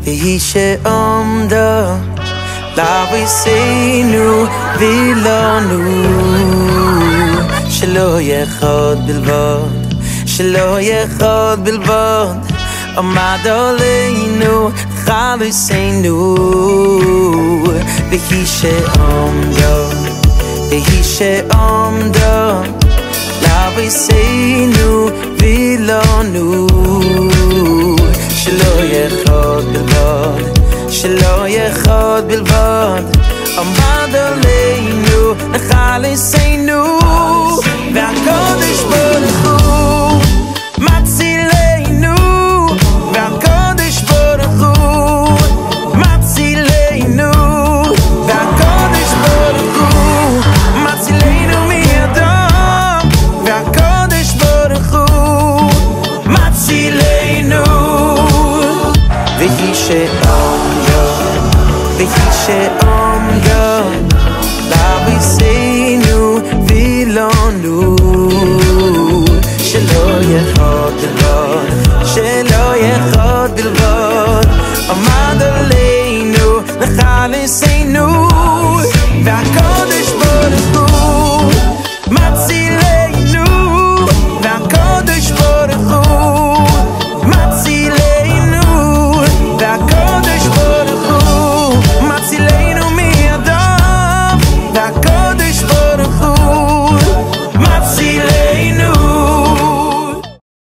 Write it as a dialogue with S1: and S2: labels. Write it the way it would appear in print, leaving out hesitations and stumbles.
S1: והיא שעמדה לאביסינו ולנו שלא יחד בלבד עמד עלינו חלוסינו והיא שעמדה לאביסינו ולנו שלא יחד בלבד עמד עלינו לחלוסינו והקדוש ברוך הוא מצילנו והקדוש ברוך הוא מצילנו והקדוש ברוך הוא מצילנו מידם והקדוש ברוך הוא מצילנו והיא שעמדה לאביסינו ולנו